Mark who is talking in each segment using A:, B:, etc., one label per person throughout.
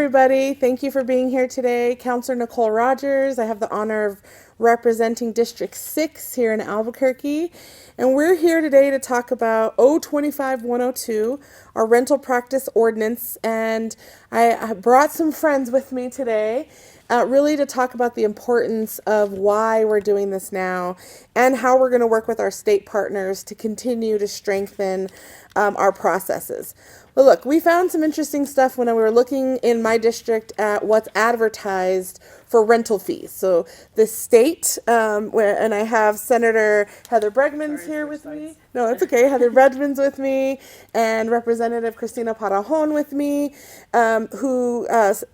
A: everybody. Thank you for being here today. Councilor Nichole Rogers. I have the honor of representing District 6 here in Albuquerque. And we're here today to talk about O-25-102, our rental practice ordinance. And I brought some friends with me today, really to talk about the importance of why we're doing this now and how we're going to work with our state partners to continue to strengthen our processes. Well, look, we found some interesting stuff when we were looking in my district at what's advertised for rental fees. So the state, and I have Senator Heather Bregman's here with me. No, it's okay. Heather Bregman's with me, and Representative Cristina Parajon with me, who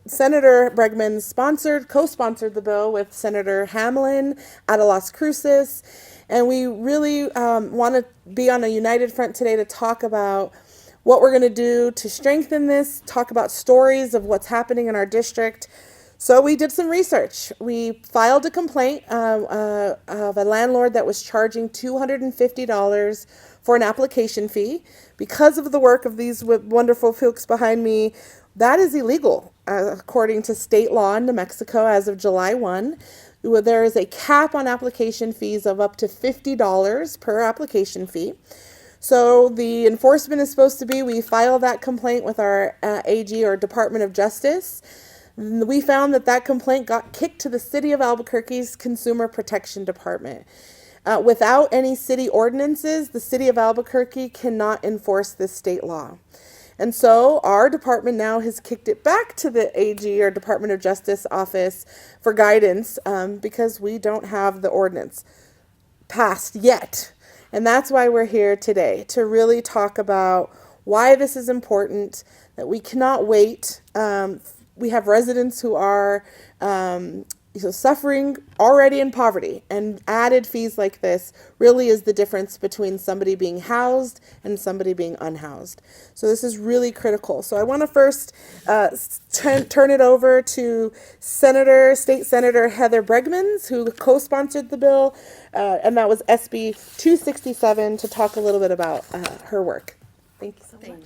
A: Senator Bregman co-sponsored the bill with Senator Hamlin out of Las Cruces. And we really want to be on a united front today to talk about what we're going to do to strengthen this, talk about stories of what's happening in our district. So we did some research. We filed a complaint of a landlord that was charging $250 for an application fee. Because of the work of these wonderful folks behind me, that is illegal, according to state law in New Mexico as of July 1. There is a cap on application fees of up to $50 per application fee. So the enforcement is supposed to be, we file that complaint with our AG or Department of Justice. We found that complaint got kicked to the City of Albuquerque's Consumer Protection Department. Without any city ordinances, the City of Albuquerque cannot enforce this state law. And so our department now has kicked it back to the AG or Department of Justice office for guidance because we don't have the ordinance passed yet. And that's why we're here today, to really talk about why this is important, that we cannot wait. We have residents who are suffering already in poverty, and added fees like this really is the difference between somebody being housed and somebody being unhoused. So this is really critical. So I want to first turn it over to State Senator Heather Bregman, who co-sponsored the bill, and that was SB 267, to talk a little bit about her work. Thank you so much.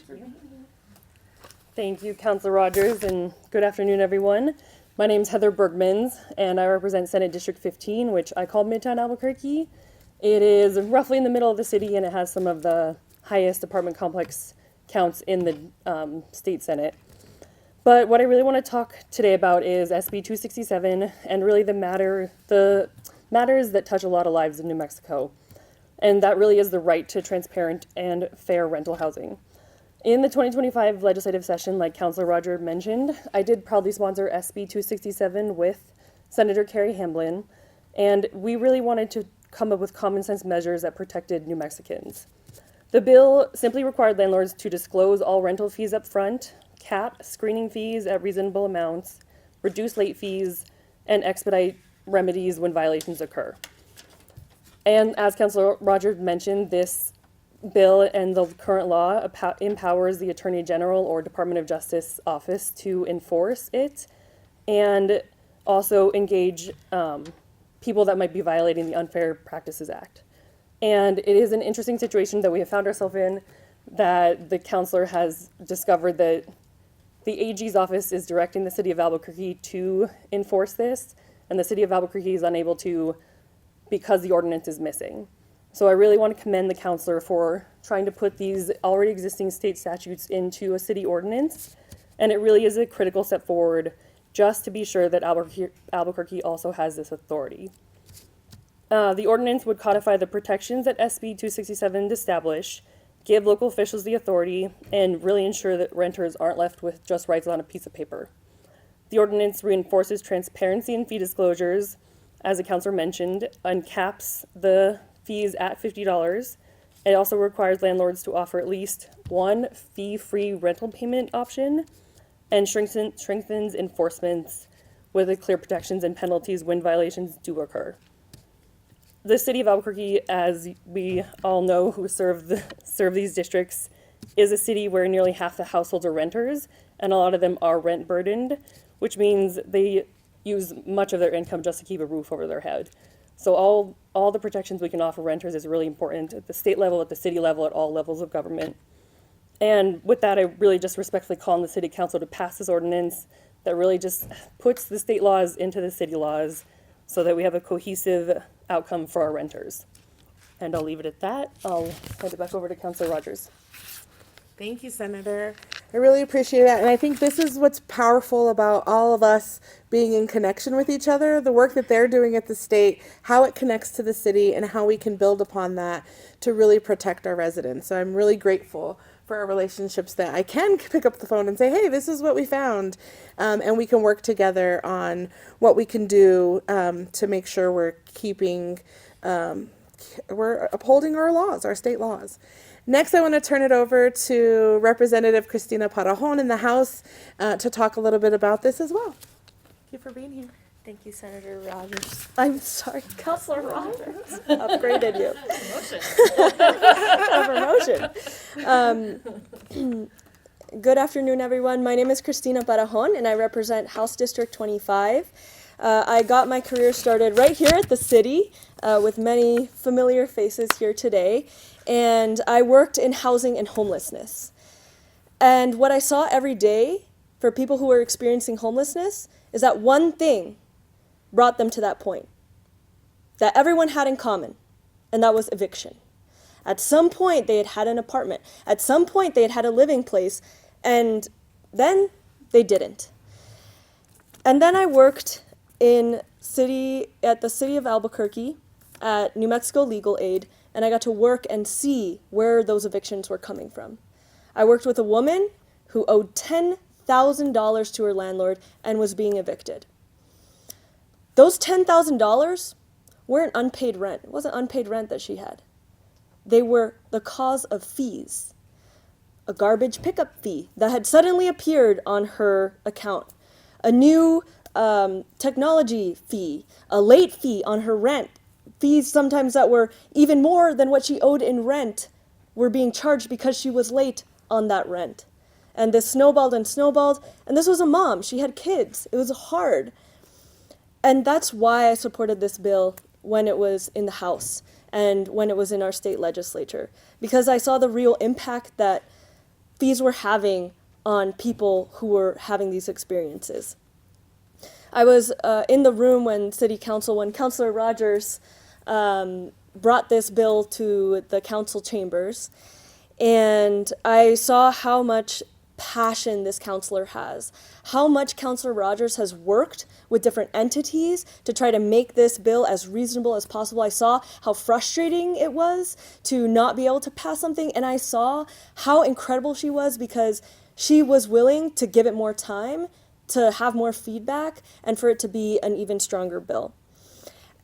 B: Thank you, Councilor Rogers, and good afternoon, everyone. My name is Heather Bregman, and I represent Senate District 15, which I call Midtown Albuquerque. It is roughly in the middle of the city, and it has some of the highest apartment complex counts in the state Senate. But what I really want to talk today about is SB 267, and really the matters that touch a lot of lives in New Mexico. And that really is the right to transparent and fair rental housing. In the 2025 legislative session, like Councilor Roger mentioned, I did proudly sponsor SB 267 with Senator Carrie Hamlin, and we really wanted to come up with common sense measures that protected New Mexicans. The bill simply required landlords to disclose all rental fees up front, cap screening fees at reasonable amounts, reduce late fees, and expedite remedies when violations occur. And as Councilor Roger mentioned, this bill and the current law empowers the Attorney General or Department of Justice office to enforce it and also engage people that might be violating the Unfair Practices Act. And it is an interesting situation that we have found ourselves in, that the councilor has discovered that the AG's office is directing the City of Albuquerque to enforce this, and the City of Albuquerque is unable to because the ordinance is missing. So I really want to commend the councilor for trying to put these already existing state statutes into a city ordinance. And it really is a critical step forward just to be sure that Albuquerque also has this authority. The ordinance would codify the protections that SB 267 established, give local officials the authority, and really ensure that renters aren't left with just rights on a piece of paper. The ordinance reinforces transparency and fee disclosures, as the councilor mentioned, and caps the fees at $50. It also requires landlords to offer at least one fee-free rental payment option, and strengthens enforcements with the clear protections and penalties when violations do occur. The City of Albuquerque, as we all know who serve these districts, is a city where nearly half the households are renters, and a lot of them are rent burdened, which means they use much of their income just to keep a roof over their head. So all the protections we can offer renters is really important at the state level, at the city level, at all levels of government. And with that, I really just respectfully call on the City Council to pass this ordinance that really just puts the state laws into the city laws so that we have a cohesive outcome for our renters. And I'll leave it at that. I'll hand it back over to Councilor Rogers.
A: Thank you, Senator. I really appreciate that. And I think this is what's powerful about all of us being in connection with each other, the work that they're doing at the state, how it connects to the city, and how we can build upon that to really protect our residents. So I'm really grateful for our relationships that I can pick up the phone and say, hey, this is what we found. And we can work together on what we can do to make sure we're keeping, we're upholding our laws, our state laws. Next, I want to turn it over to Representative Cristina Parajon in the House to talk a little bit about this as well. Thank you for being here.
C: Thank you, Senator Rogers. I'm sorry, Councilor Rogers. Upgraded you. Promotion. Good afternoon, everyone. My name is Cristina Parajon, and I represent House District 25. I got my career started right here at the city with many familiar faces here today, and I worked in housing and homelessness. And what I saw every day for people who were experiencing homelessness is that one thing brought them to that point that everyone had in common, and that was eviction. At some point, they had had an apartment. At some point, they had had a living place, and then they didn't. And then I worked at the city of Albuquerque at New Mexico Legal Aid, and I got to work and see where those evictions were coming from. I worked with a woman who owed $10,000 to her landlord and was being evicted. Those $10,000 weren't unpaid rent. It wasn't unpaid rent that she had. They were the cause of fees. A garbage pickup fee that had suddenly appeared on her account. A new technology fee. A late fee on her rent. Fees sometimes that were even more than what she owed in rent were being charged because she was late on that rent. And this snowballed and snowballed. And this was a mom. She had kids. It was hard. And that's why I supported this bill when it was in the House and when it was in our state legislature, because I saw the real impact that fees were having on people who were having these experiences. I was in the room when Councilor Rogers brought this bill to the council chambers, and I saw how much passion this counselor has, how much Councilor Rogers has worked with different entities to try to make this bill as reasonable as possible. I saw how frustrating it was to not be able to pass something, and I saw how incredible she was because she was willing to give it more time, to have more feedback, and for it to be an even stronger bill.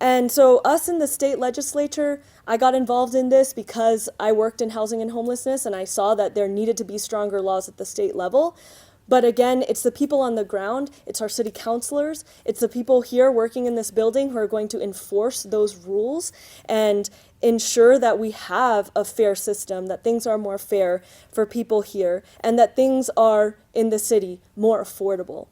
C: And so us in the state legislature, I got involved in this because I worked in housing and homelessness, and I saw that there needed to be stronger laws at the state level. But again, it's the people on the ground, it's our city councilors, it's the people here working in this building who are going to enforce those rules and ensure that we have a fair system, that things are more fair for people here, and that things are in the city more affordable.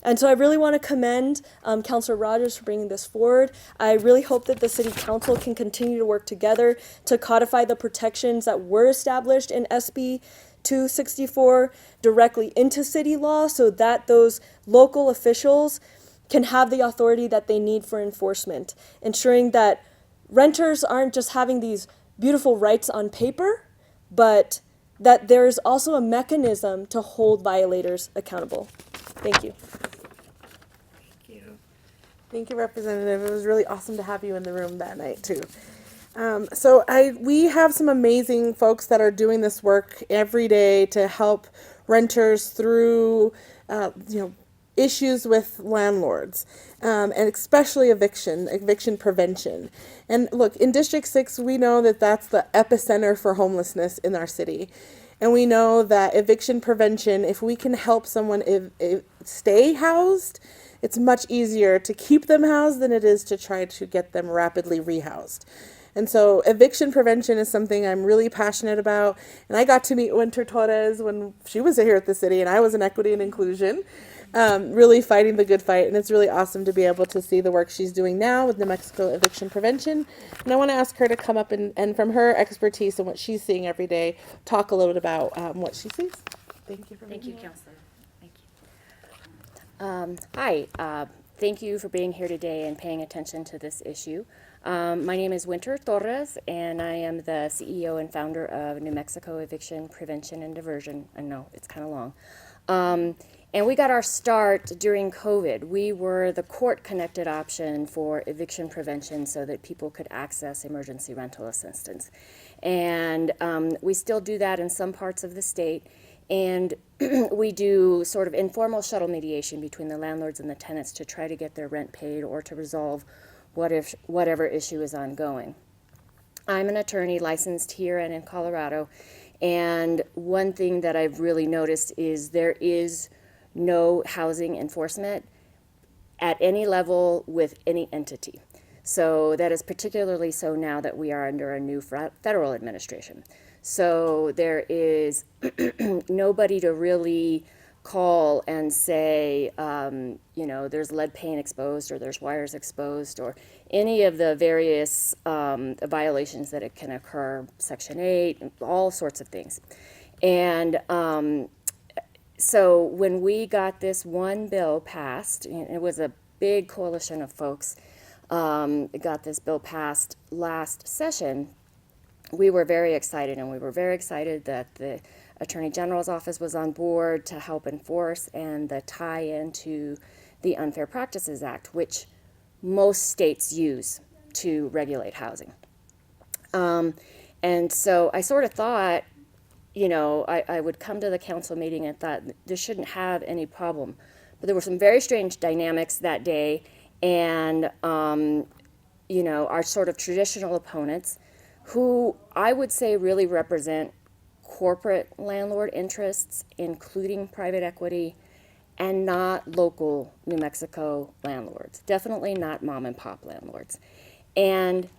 C: And so I really want to commend Councilor Rogers for bringing this forward. I really hope that the City Council can continue to work together to codify the protections that were established in SB 264 directly into city law so that those local officials can have the authority that they need for enforcement, ensuring that renters aren't just having these beautiful rights on paper, but that there is also a mechanism to hold violators accountable. Thank you.
A: Thank you, Representative. It was really awesome to have you in the room that night, too. We have some amazing folks that are doing this work every day to help renters through, issues with landlords, and especially eviction prevention. And look, in District 6, we know that that's the epicenter for homelessness in our city. And we know that eviction prevention, if we can help someone stay housed, it's much easier to keep them housed than it is to try to get them rapidly rehoused. And so eviction prevention is something I'm really passionate about. And I got to meet Winter Torres when she was here at the city and I was in equity and inclusion, really fighting the good fight. And it's really awesome to be able to see the work she's doing now with New Mexico eviction prevention. And I want to ask her to come up and from her expertise and what she's seeing every day, talk a little bit about what she sees. Thank you for being here.
D: Councilor. Thank you. Hi, thank you for being here today and paying attention to this issue. My name is Winter Torres, and I am the CEO and founder of New Mexico Eviction Prevention and Diversion. I know, it's kind of long. And we got our start during COVID. We were the court-connected option for eviction prevention so that people could access emergency rental assistance. And we still do that in some parts of the state. And we do sort of informal shuttle mediation between the landlords and the tenants to try to get their rent paid or to resolve whatever issue is ongoing. I'm an attorney licensed here and in Colorado, and one thing that I've really noticed is there is no housing enforcement at any level with any entity. So that is particularly so now that we are under a new federal administration. So there is nobody to really call and say, there's lead paint exposed or there's wires exposed or any of the various violations that it can occur, Section 8, all sorts of things. And so when we got this one bill passed, it was a big coalition of folks, got this bill passed last session, we were very excited, and we were very excited that the Attorney General's office was on board to help enforce and the tie-in to the Unfair Practices Act, which most states use to regulate housing. And so I sort of thought, I would come to the council meeting and thought this shouldn't have any problem. But there were some very strange dynamics that day, and, our sort of traditional opponents, who I would say really represent corporate landlord interests, including private equity, and not local New Mexico landlords. Definitely not mom and pop landlords. And,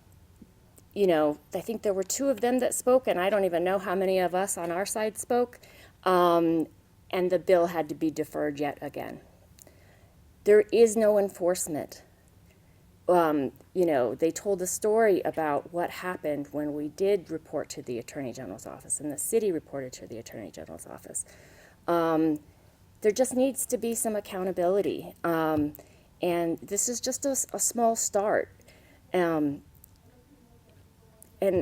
D: I think there were two of them that spoke, and I don't even know how many of us on our side spoke, and the bill had to be deferred yet again. There is no enforcement. They told a story about what happened when we did report to the Attorney General's office and the city reported to the Attorney General's office. There just needs to be some accountability. And this is just a small start. And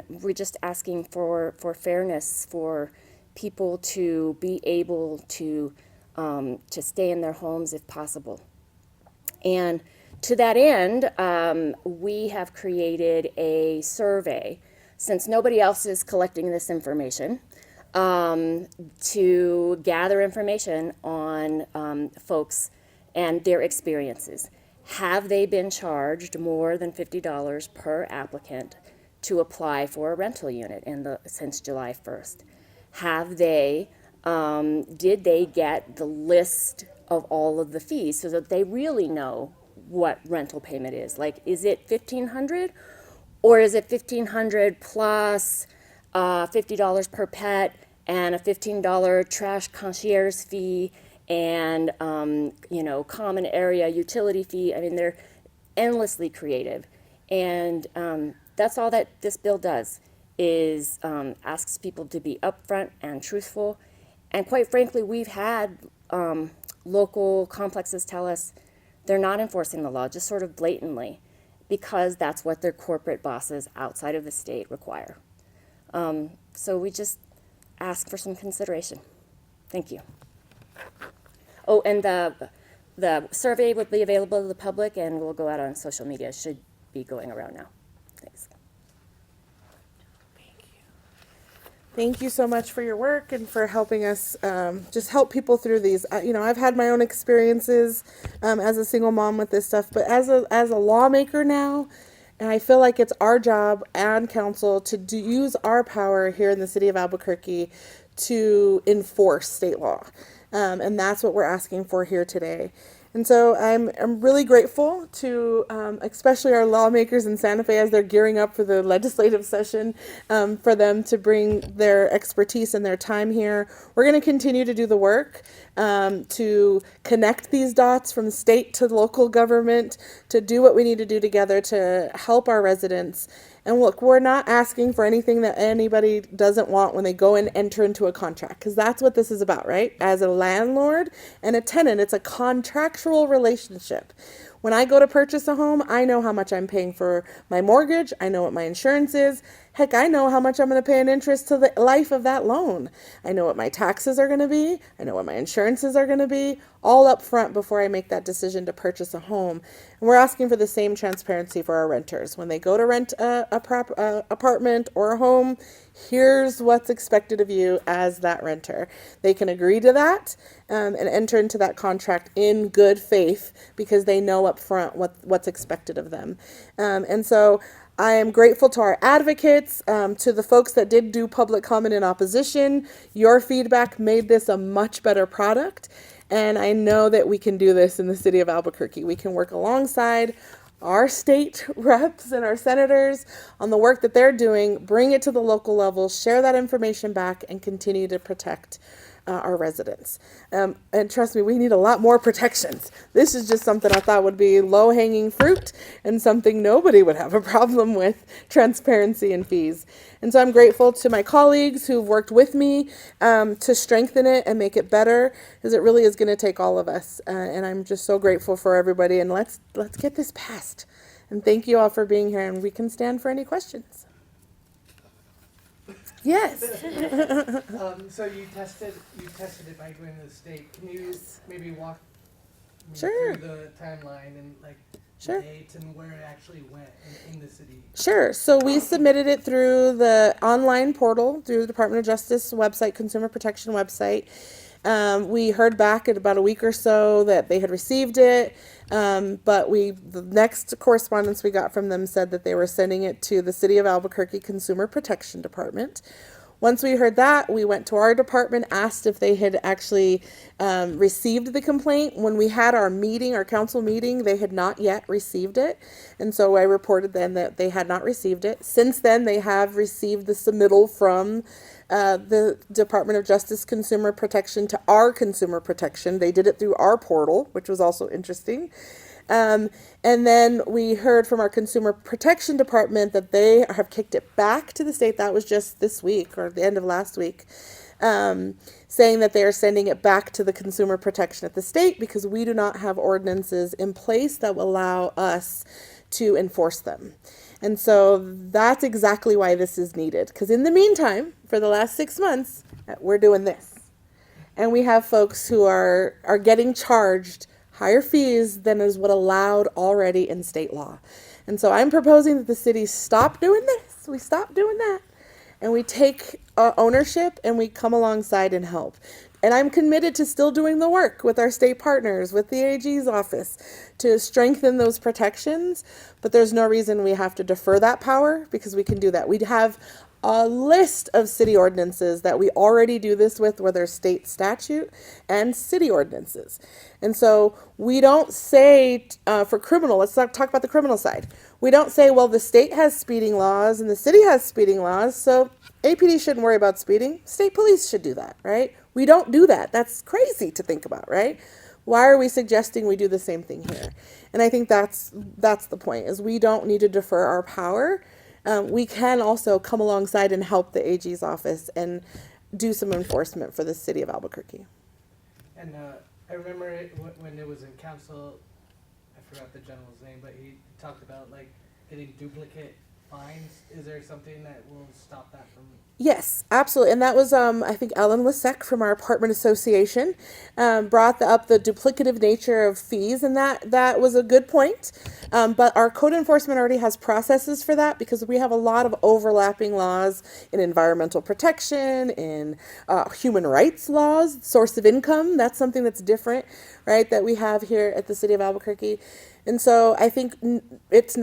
D: we're just asking for fairness, for people to be able to stay in their homes if possible. And to that end, we have created a survey, since nobody else is collecting this information, to gather information on folks and their experiences. Have they been charged more than $50 per applicant to apply for a rental unit since July 1st? Have they, did they get the list of all of the fees so that they really know what rental payment is? Like, is it $1,500 or is it $1,500 plus $50 per pet and a $15 trash concierge fee and common area utility fee? I mean, they're endlessly creative, and that's all that this bill does, is asks people to be upfront and truthful. And quite frankly, we've had local complexes tell us they're not enforcing the law, just sort of blatantly, because that's what their corporate bosses outside of the state require. So we just ask for some consideration. Thank you. Oh, and the survey will be available to the public and will go out on social media. It should be going around now. Thanks.
A: Thank you so much for your work and for helping us just help people through these. I've had my own experiences as a single mom with this stuff, but as a lawmaker now, and I feel like it's our job and council to use our power here in the city of Albuquerque to enforce state law. And that's what we're asking for here today. And so I'm really grateful to especially our lawmakers in Santa Fe as they're gearing up for the legislative session, for them to bring their expertise and their time here. We're going to continue to do the work to connect these dots from state to local government, to do what we need to do together to help our residents. And look, we're not asking for anything that anybody doesn't want when they go and enter into a contract, because that's what this is about, right? As a landlord and a tenant, it's a contractual contractual relationship. When I go to purchase a home, I know how much I'm paying for my mortgage. I know what my insurance is. Heck, I know how much I'm going to pay in interest to the life of that loan. I know what my taxes are going to be. I know what my insurances are going to be, all up front before I make that decision to purchase a home. And we're asking for the same transparency for our renters. When they go to rent a apartment or a home, here's what's expected of you as that renter. They can agree to that and enter into that contract in good faith because they know up front what's expected of them. And so I am grateful to our advocates, to the folks that did do public comment in opposition. Your feedback made this a much better product. And I know that we can do this in the city of Albuquerque. We can work alongside our state reps and our senators on the work that they're doing, bring it to the local level, share that information back, and continue to protect our residents. And trust me, we need a lot more protections. This is just something I thought would be low-hanging fruit and something nobody would have a problem with, transparency and fees. And so I'm grateful to my colleagues who've worked with me to strengthen it and make it better, because it really is going to take all of us. And I'm just so grateful for everybody. And let's get this passed. And thank you all for being here. And we can stand for any questions. Yes.
E: So you tested it by going to the state. Can you maybe walk me
A: Sure.
E: through the timeline and like
A: Sure.
E: the dates and where it actually went in the city?
A: Sure. So we submitted it through the online portal, through the Department of Justice website, Consumer Protection website. We heard back in about a week or so that they had received it. But the next correspondence we got from them said that they were sending it to the City of Albuquerque Consumer Protection Department. Once we heard that, we went to our department, asked if they had actually received the complaint. When we had our meeting, our council meeting, they had not yet received it. And so I reported then that they had not received it. Since then, they have received the submittal from the Department of Justice Consumer Protection to our Consumer Protection. They did it through our portal, which was also interesting. And then we heard from our Consumer Protection Department that they have kicked it back to the state. That was just this week or the end of last week, saying that they are sending it back to the Consumer Protection at the state because we do not have ordinances in place that will allow us to enforce them. And so that's exactly why this is needed. Because in the meantime, for the last 6 months, we're doing this. And we have folks who are getting charged higher fees than is what allowed already in state law. And so I'm proposing that the city stop doing this. We stop doing that. And we take ownership and we come alongside and help. And I'm committed to still doing the work with our state partners, with the AG's office, to strengthen those protections. But there's no reason we have to defer that power because we can do that. We'd have a list of city ordinances that we already do this with, where there's state statute and city ordinances. And so we don't say for criminal, let's talk about the criminal side. We don't say, well, the state has speeding laws and the city has speeding laws, so APD shouldn't worry about speeding. State police should do that, right? We don't do that. That's crazy to think about, right? Why are we suggesting we do the same thing here? And I think that's the point, is we don't need to defer our power. We can also come alongside and help the AG's office and do some enforcement for the city of Albuquerque.
E: And I remember it when it was in council, I forgot the general's name, but he talked about like getting duplicate fines. Is there something that will stop that from?
A: Yes, absolutely. And that was, I think Ellen Lasek from our apartment association brought up the duplicative nature of fees, and that was a good point. But our code enforcement already has processes for that because we have a lot of overlapping laws in environmental protection, in human rights laws, source of income. That's something that's different, right, that we have here at the city of Albuquerque. And so I think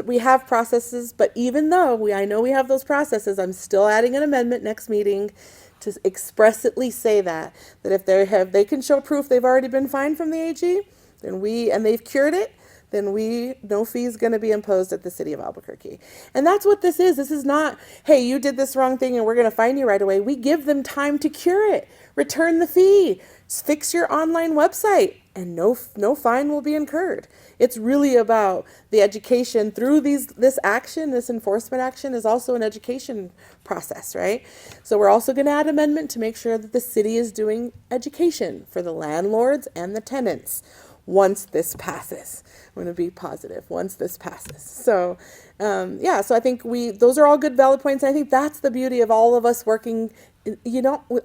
A: we have processes, but even though I know we have those processes, I'm still adding an amendment next meeting to expressly say that if they can show proof they've already been fined from the AG, and they've cured it, then no fee is going to be imposed at the city of Albuquerque. And that's what this is. This is not, hey, you did this wrong thing and we're going to fine you right away. We give them time to cure it. Return the fee. Fix your online website, and no fine will be incurred. It's really about the education through this action. This enforcement action is also an education process, right? So we're also going to add amendment to make sure that the city is doing education for the landlords and the tenants. once this passes. I'm going to be positive once this passes. So, yeah, so I think those are all good valid points. And I think that's the beauty of all of us working.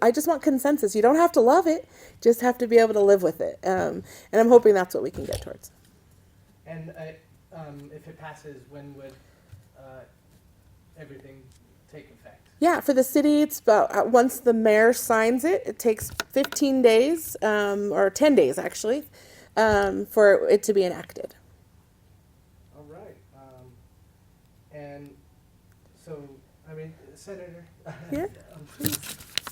A: I just want consensus. You don't have to love it, just have to be able to live with it. And I'm hoping that's what we can get towards.
E: And if it passes, when would everything take effect?
A: Yeah, for the city, it's about once the mayor signs it, it takes 15 days, or 10 days actually, for it to be enacted.
E: All right. And so, I mean, Senator.
A: Yeah.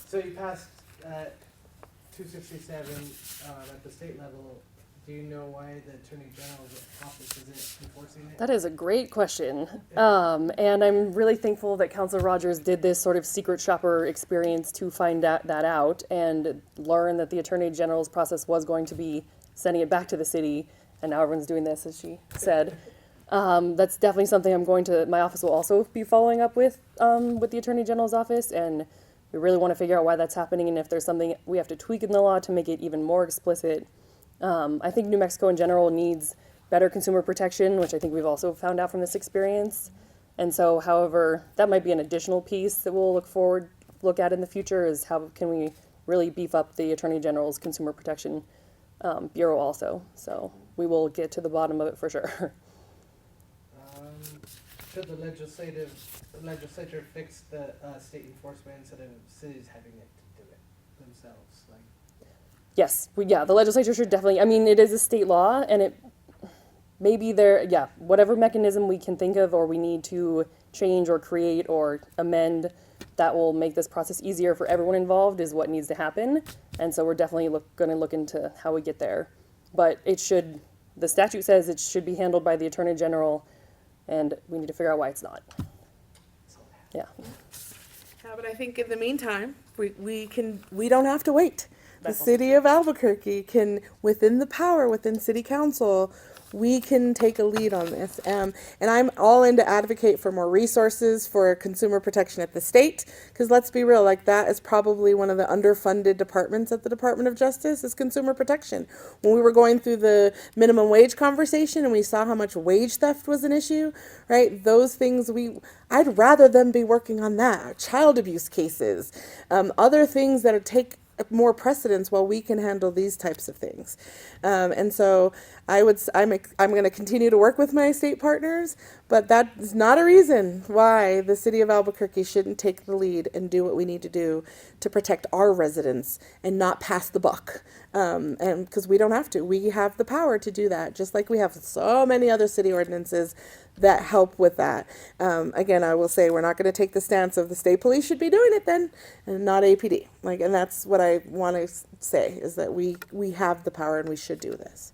E: So you passed 267 at the state level. Do you know why the Attorney General's office isn't enforcing it?
B: That is a great question. And I'm really thankful that Councilor Rogers did this sort of secret shopper experience to find that out and learn that the Attorney General's process was going to be sending it back to the city. And now everyone's doing this, as she said. That's definitely something my office will also be following up with the Attorney General's office. And we really want to figure out why that's happening and if there's something we have to tweak in the law to make it even more explicit. I think New Mexico in general needs better consumer protection, which I think we've also found out from this experience. And so, however, that might be an additional piece that we'll look at in the future is how can we really beef up the Attorney General's Consumer Protection Bureau also. So we will get to the bottom of it for sure.
E: Should the legislature fix the state enforcement instead of cities having it do it themselves? Like.
B: Yes, the legislature should definitely, I mean, it is a state law and it maybe whatever mechanism we can think of or we need to change or create or amend that will make this process easier for everyone involved is what needs to happen. And so we're definitely going to look into how we get there. But the statute says it should be handled by the Attorney General and we need to figure out why it's not. Yeah.
A: Yeah, but I think in the meantime, we don't have to wait. The
B: Definitely.
A: city of Albuquerque can, within city council, we can take a lead on this. And I'm all in to advocate for more resources for consumer protection at the state, because let's be real, like that is probably one of the underfunded departments at the Department of Justice is consumer protection. When we were going through the minimum wage conversation and we saw how much wage theft was an issue, right? Those things I'd rather them be working on that. Child abuse cases, other things that take more precedence while we can handle these types of things. And so I'm going to continue to work with my state partners, but that is not a reason why the city of Albuquerque shouldn't take the lead and do what we need to do to protect our residents and not pass the buck. And because we don't have to, we have the power to do that, just like we have so many other city ordinances that help with that. Again, I will say we're not going to take the stance of the state police should be doing it then, and not APD. And that's what I want to say is that we have the power and we should do this.